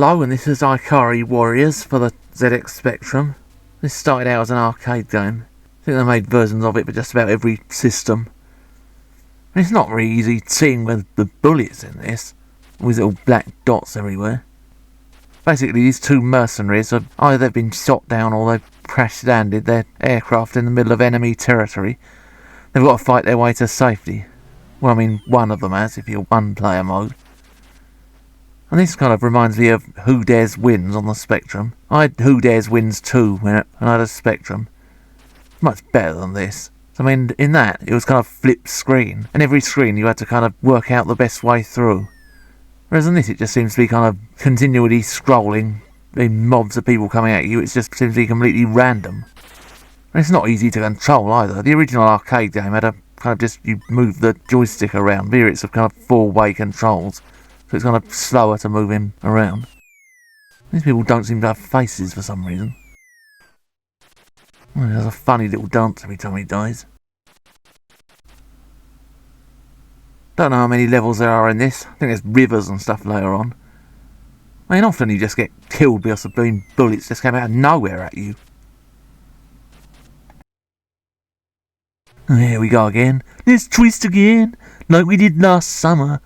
Hello, and this is Ikari Warriors for the ZX Spectrum. This started out as an arcade game. I think they made versions of it for just about every system. And it's not really easy seeing with the bullets in this, with little black dots everywhere. Basically, these two mercenaries have either been shot down or they've crash landed their aircraft in the middle of enemy territory. They've got to fight their way to safety. Well, I mean, one of them has, if you're one-player mode. And this kind of reminds me of Who Dares Wins on the Spectrum. I had Who Dares Wins 2 when I had a Spectrum. Much better than this. I mean, in that, it was kind of flipped screen. And every screen you had to kind of work out the best way through. Whereas in this, it just seems to be kind of continually scrolling in mobs of people coming at you. It just seems to be completely random. And it's not easy to control either. The original arcade game had a kind of just, you move the joystick around. Here it's a kind of four-way controls. So it's kind of slower to move him around. These people don't seem to have faces for some reason. Well, there's a funny little dance every time he dies. Don't know how many levels there are in this. I think there's rivers and stuff later on. I mean, often you just get killed because the beam bullets just come out of nowhere at you. Here we go again. Let's twist again, like we did last summer.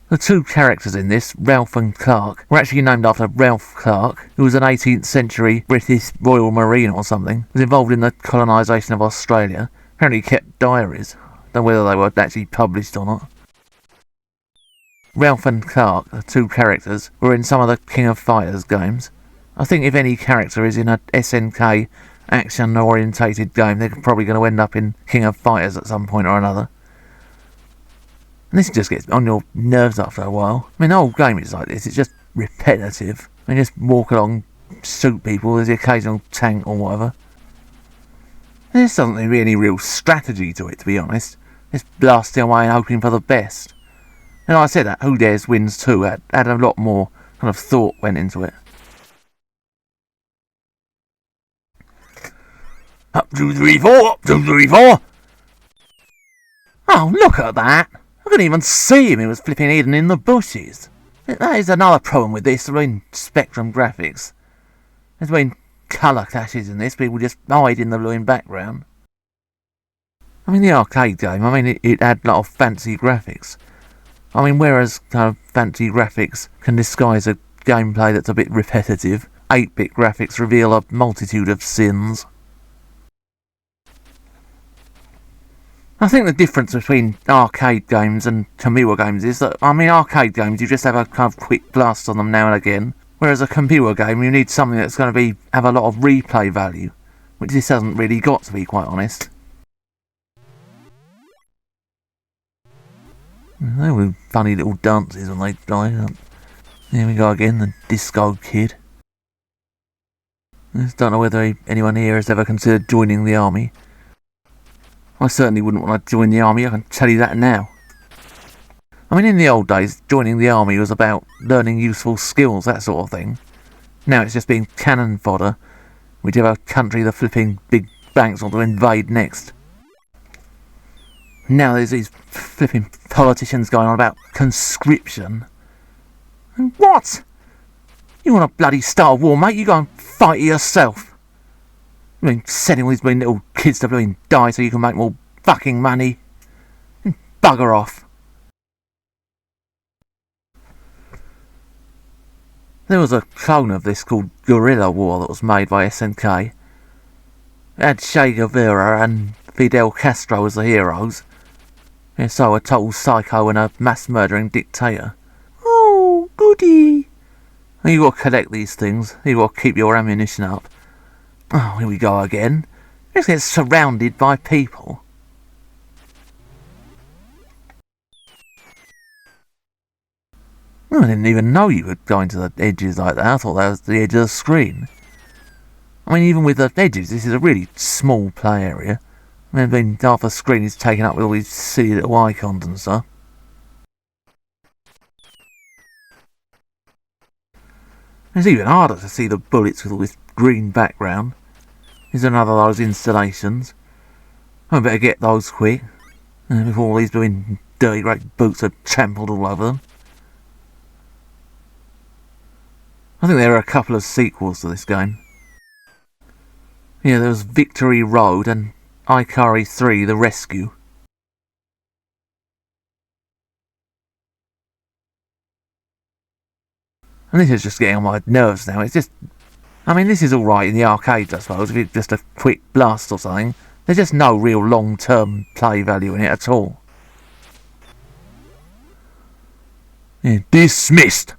The two characters in this, Ralph and Clark, were actually named after Ralph Clark, who was an 18th century British Royal Marine or something. He was involved in the colonisation of Australia. Apparently he kept diaries. Don't know whether they were actually published or not. Ralph and Clark, the two characters, were in some of the King of Fighters games. I think if any character is in a SNK action-orientated game, they're probably going to end up in King of Fighters at some point or another. And this just gets on your nerves after a while. I mean, the whole game is like this. It's just repetitive. I mean, just walk along, shoot people. There's the occasional tank or whatever. And there doesn't really any real strategy to it, to be honest. Just blasting away and hoping for the best. And like I said, that Who Dares Wins 2 had a lot more kind of thought went into it. Up 2, 3, 4, up 2, 3, 4. Oh, look at that. I couldn't even see him. He was flipping hidden in the bushes. That is another problem with this. I mean, Spectrum graphics. There's been colour clashes in this. People just hide in the blue background. I mean, the arcade game, I mean, it had a lot of fancy graphics. I mean, whereas kind of fancy graphics can disguise a gameplay that's a bit repetitive, 8-bit graphics reveal a multitude of sins. I think the difference between arcade games and computer games is that, I mean, arcade games, you just have a kind of quick blast on them now and again, whereas a computer game, you need something that's going to have a lot of replay value, which this hasn't really got, to be quite honest. They were funny little dances when they died. Here we go again, the Disco Kid. I just don't know whether anyone here has ever considered joining the army. I certainly wouldn't want to join the army, I can tell you that now. I mean, in the old days, joining the army was about learning useful skills, that sort of thing. Now it's just being cannon fodder, whichever country the flipping big banks want to invade next. Now there's these flipping politicians going on about conscription. And what? You want to bloody start a war, mate? You go and fight it yourself. I mean, sending all these little kids to bloody die so you can make more fucking money. Bugger off. There was a clone of this called Guerrilla War that was made by SNK. It had Che Guevara and Fidel Castro as the heroes. And so a total psycho and a mass-murdering dictator. Oh, goody. And you got to collect these things. You got to keep your ammunition up. Oh, here we go again. Let's get surrounded by people. Well, I didn't even know you could go into the edges like that. I thought that was the edge of the screen. I mean, even with the edges, this is a really small play area. I mean, half the screen is taken up with all these silly little icons and stuff. It's even harder to see the bullets with all this green background. Here's another of those installations. I better get those quick, before all these doing dirty great boots are trampled all over them. I think there are a couple of sequels to this game. Yeah, there was Victory Road and Ikari 3 The Rescue. And this is just getting on my nerves now. It's just... I mean, this is alright in the arcades, I suppose, if it's just a quick blast or something. There's just no real long-term play value in it at all. Yeah, dismissed!